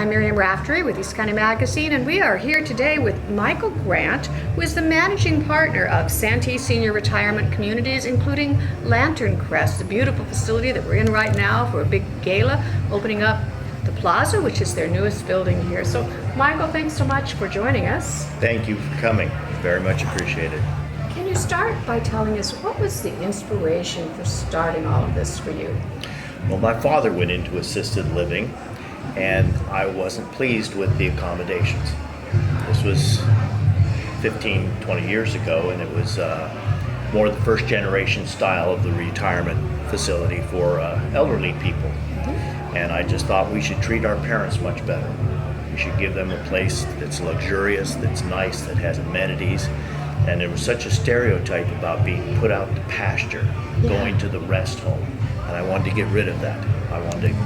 I'm Miriam Raftery with East County Magazine, and we are here today with Michael Grant, who is the managing partner of Santee Senior Retirement Communities, including Lanterncrest, the beautiful facility that we're in right now for a big gala opening up the Plaza, which is their newest building here. So, Michael, thanks so much for joining us. Thank you for coming. Very much appreciated. Can you start by telling us what was the inspiration for starting all of this for you? Well, my father went into assisted living, and I wasn't pleased with the accommodations. This was 15, 20 years ago, and it was more the first generation style of the retirement facility for elderly people. And I just thought we should treat our parents much better. We should give them a place that's luxurious, that's nice, that has amenities. And there was such a stereotype about being put out to pasture, going to the rest home. And I wanted to get rid of that. I wanted to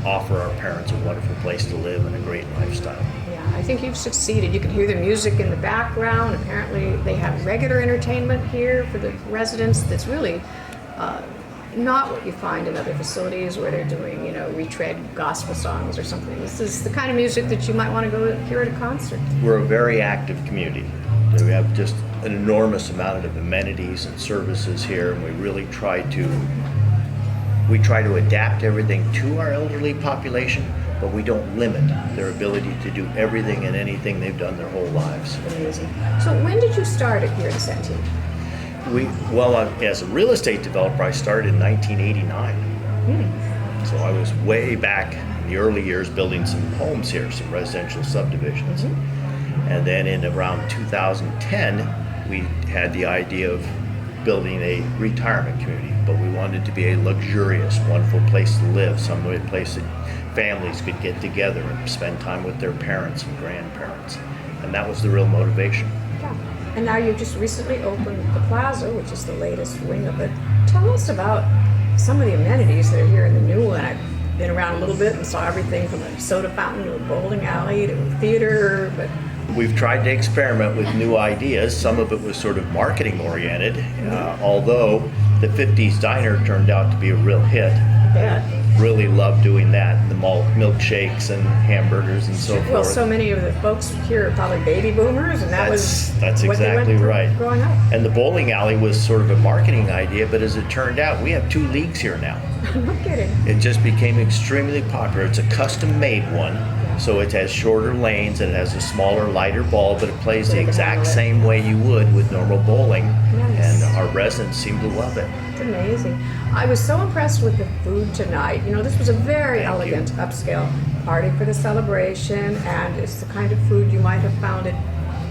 offer our parents a wonderful place to live and a great lifestyle. Yeah, I think you've succeeded. You can hear the music in the background. Apparently they have regular entertainment here for the residents that's really not what you find in other facilities where they're doing, retread gospel songs or something. This is the kind of music that you might want to go hear at a concert. We're a very active community. We have just an enormous amount of amenities and services here, and we really try to adapt everything to our elderly population, but we don't limit their ability to do everything and anything they've done their whole lives. Amazing. So when did you start it here in Santee? As a real estate developer, I started in 1989. So I was way back in the early years building some homes here, some residential subdivisions. And then in around 2010, we had the idea of building a retirement community, but we wanted it to be a luxurious, wonderful place to live, some place that families could get together and spend time with their parents and grandparents. And that was the real motivation. Yeah. And now you just recently opened the Plaza, which is the latest wing of it. Tell us about some of the amenities that are here in the new one. I've been around a little bit and saw everything from a soda fountain to a bowling alley to a theater, but we've tried to experiment with new ideas. Some of it was sort of marketing oriented, although the 50s diner turned out to be a real hit. Yeah. Really loved doing that, the malt milkshakes and hamburgers and so forth. Well, so many of the folks here are probably baby boomers, and that's what exactly they went right. Growing up. And the bowling alley was sort of a marketing idea, but as it turned out, we have 2 leagues here now. No kidding. It just became extremely popular. It's a custom-made one, so it has shorter lanes and it has a smaller, lighter ball, but it plays the exact same way you would with normal bowling. Nice. And our residents seem to love it. It's amazing. I was so impressed with the food tonight. This was a very elegant, upscale party for the celebration, and it's the kind of food you might have found at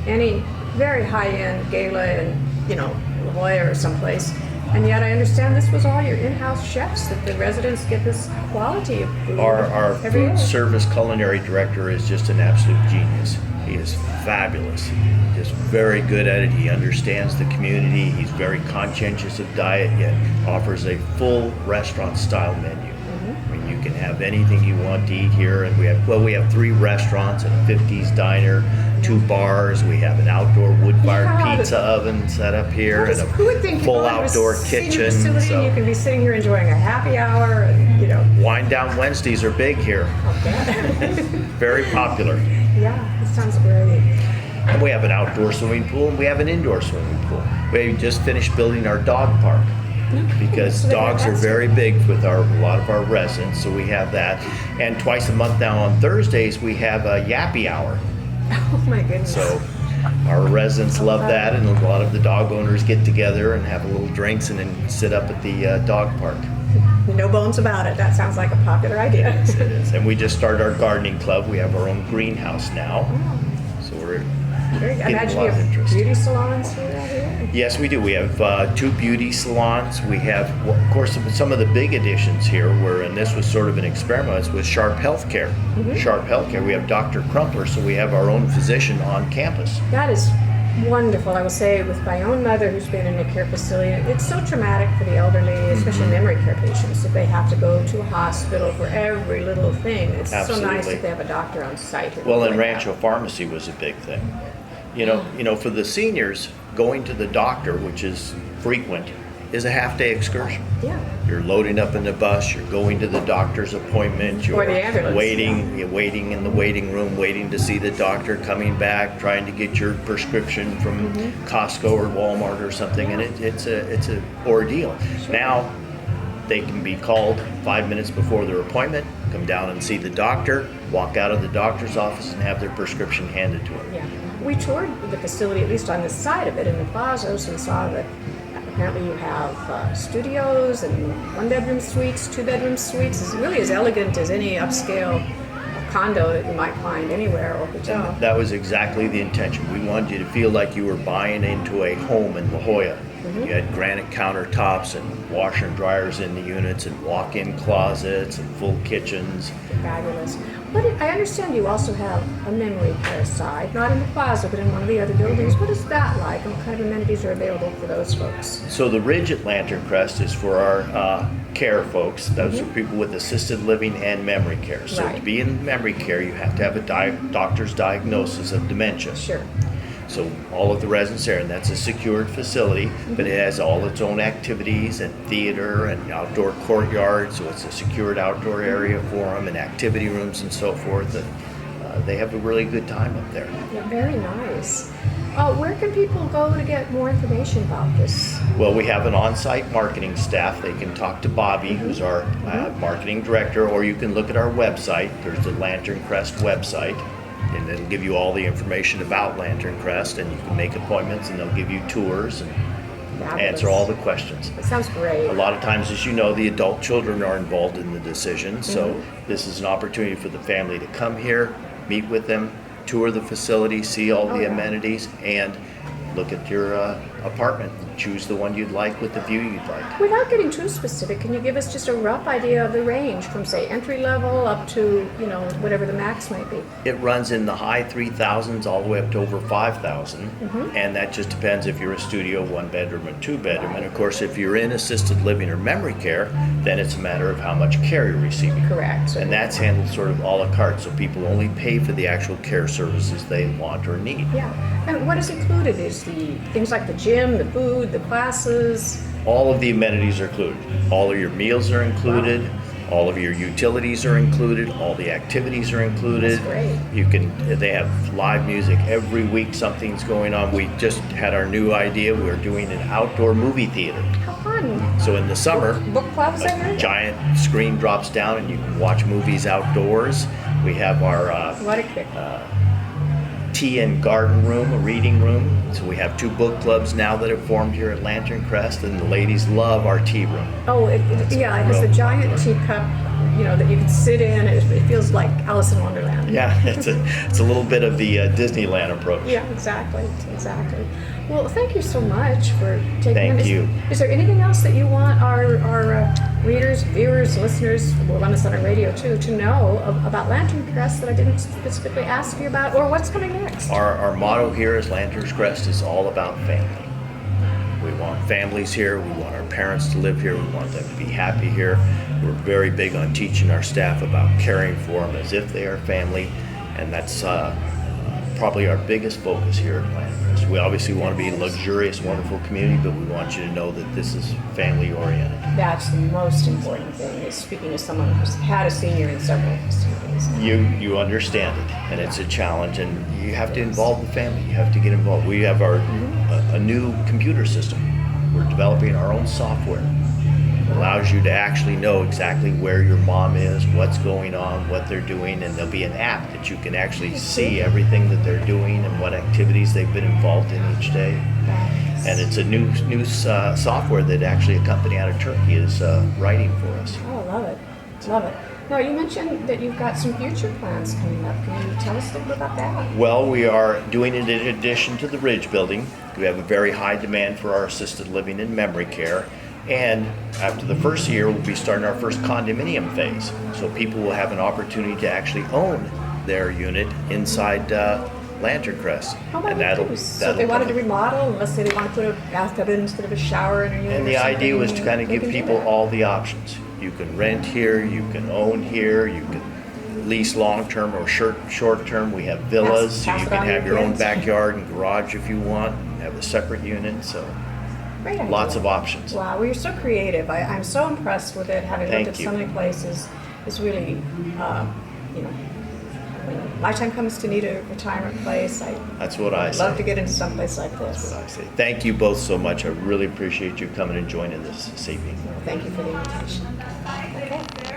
any very high-end gala in, La Jolla or someplace. And yet I understand this was all your in-house chefs, that the residents get this quality of food. Our food service culinary director is just an absolute genius. He is fabulous. Just very good at it. He understands the community. He's very conscientious of diet, yet offers a full restaurant-style menu. I mean, you can have anything you want to eat here, and we have 3 restaurants, a 50s diner, 2 bars. We have an outdoor wood-fired pizza oven set up here, and a full outdoor kitchen. So you can be sitting here enjoying a happy hour, and Wine Down Wednesdays are big here. Okay. Very popular. Yeah, it sounds great. And we have an outdoor swimming pool, and we have an indoor swimming pool. We just finished building our dog park because dogs are very big with a lot of our residents, so we have that. And twice a month now on Thursdays, we have a yappy hour. Oh my goodness. So our residents love that, and a lot of the dog owners get together and have a little drinks and then sit up at the dog park. No bones about it. That sounds like a popular idea. Yes, it is. And we just started our gardening club. We have our own greenhouse now. So we're getting a lot of interest. Beauty salons here? Yes, we do. We have 2 beauty salons. We have, of course, some of the big additions here and this was sort of an experiment, with Sharp Healthcare. Sharp Healthcare, we have Dr. Crumpler, so we have our own physician on campus. That is wonderful. I will say, with my own mother who's been in a care facility, it's so traumatic for the elderly, especially memory care patients, if they have to go to a hospital for every little thing. It's so nice that they have a doctor on site. Well, and Rancho Pharmacy was a big thing. For the seniors, going to the doctor, which is frequent, is a half-day excursion. Yeah. You're loading up in the bus, you're going to the doctor's appointment, you're Or the ambulance, you're waiting in the waiting room, waiting to see the doctor, coming back, trying to get your prescription from Costco or Walmart or something, and it's a ordeal. Sure. Now, they can be called 5 minutes before their appointment, come down and see the doctor, walk out of the doctor's office and have their prescription handed to them. Yeah. We toured the facility, at least on the side of it, in the plazas, and saw that apparently you have studios and one-bedroom suites, two-bedroom suites. It's really as elegant as any upscale condo that you might find anywhere or hotel. That was exactly the intention. We wanted you to feel like you were buying into a home in La Jolla. You had granite countertops and washer and dryers in the units and walk-in closets and full kitchens. Fabulous. I understand you also have a memory care side, not in the plaza, but in one of the other buildings. What is that like, and what kind of amenities are available for those folks? So the ridge at Lanterncrest is for our care folks. Those are people with assisted living and memory care. So Right. to be in memory care, you have to have a doctor's diagnosis of dementia. Sure. So all of the residents there, and that's a secured facility, but it has all its own activities and theater and outdoor courtyard. So it's a secured outdoor area for them and activity rooms and so forth. And they have a really good time up there. Yeah, very nice. Where can people go to get more information about this? Well, we have an on-site marketing staff. They can talk to Bobby, who's our marketing director, or you can look at our website. There's the Lanterncrest website, and it'll give you all the information about Lanterncrest, and you can make appointments, and they'll give you tours and Fabulous. answer all the questions. It sounds great. A lot of times, as you know, the adult children are involved in the decision, so this is an opportunity for the family to come here, meet with them, tour the facility, see all the yeah. amenities, and look at your apartment. Choose the one you'd like with the view you'd like. Without getting too specific, can you give us just a rough idea of the range from, say, entry level up to, whatever the max might be? It runs in the high 3,000s all the way up to over 5,000, and that just depends if you're a studio, one bedroom, or two bedroom. And of course, if you're in assisted living or memory care, then it's a matter of how much care you're receiving. Correct. So And that's handled sort of a la carte, so people only pay for the actual care services they want or need. Yeah. And what is included is the things like the gym, the food, the classes. All of the amenities are included. All of your meals are included. All of your utilities are included. All the activities are included. That's great. They have live music every week. Something's going on. We just had our new idea. We're doing an outdoor movie theater. How fun. So in the summer, Book clubs, I a heard? giant screen drops down and you can watch movies outdoors. We have our What a kick. tea and garden room, a reading room. So we have two book clubs now that have formed here at Lanterncrest, and the ladies love our tea room. Oh, it has a giant teacup, that you can sit in. It feels like Alice in Wonderland. Yeah, it's a little bit of the Disneyland approach. Yeah, exactly. Well, thank you so much for taking Thank you. Is there anything else that you want our readers, viewers, listeners, we'll run this on our radio too, to know about Lanterncrest that I didn't specifically ask you about, or what's coming next? Our motto here is Lanterncrest is all about family. We want families here. We want our parents to live here. We want them to be happy here. We're very big on teaching our staff about caring for them as if they are family, and that's probably our biggest focus here at Lanterncrest. We obviously want to be a luxurious, wonderful community, but we want you to know that this is family-oriented. That's the most important thing, is speaking to someone who's had a senior in several facilities. You understand it, and it's a challenge, and you have to involve the family. You have to get involved. We have a new computer system. We're developing our own software. It allows you to actually know exactly where your mom is, what's going on, what they're doing, and there'll be an app that you can actually see everything that they're doing and what activities they've been involved in each day. And it's a new software that actually a company out of Turkey is writing for us. Oh, I love it. Love it. Now, you mentioned that you've got some future plans coming up. Can you tell us a little bit about that? Well, we are doing it in addition to the Ridge building. We have a very high demand for our assisted living and memory care. And after the first year, we'll be starting our first condominium phase. So people will have an opportunity to actually own their unit inside Lanterncrest. Oh my And that'll goodness. So if they wanted to remodel, and let's say they want to put a bathtub in instead of a shower in a unit. And the idea was to kind of give people all the options. You can rent here, you can own here, you can lease long-term or short-term. We have villas, so Pass you it can on to have your your own kids. backyard and garage if you want, and have a separate unit. So Great idea. Lots of options. Wow, well, you're so creative. I'm so impressed with it, having Thank looked at you. so many places. It's really, you know, when my time comes to need a retirement place, That's what I I'd say. love to get into some place like That's this. what I say. Thank you both so much. I really appreciate you coming and joining this evening. Thank you for the invitation. Okay.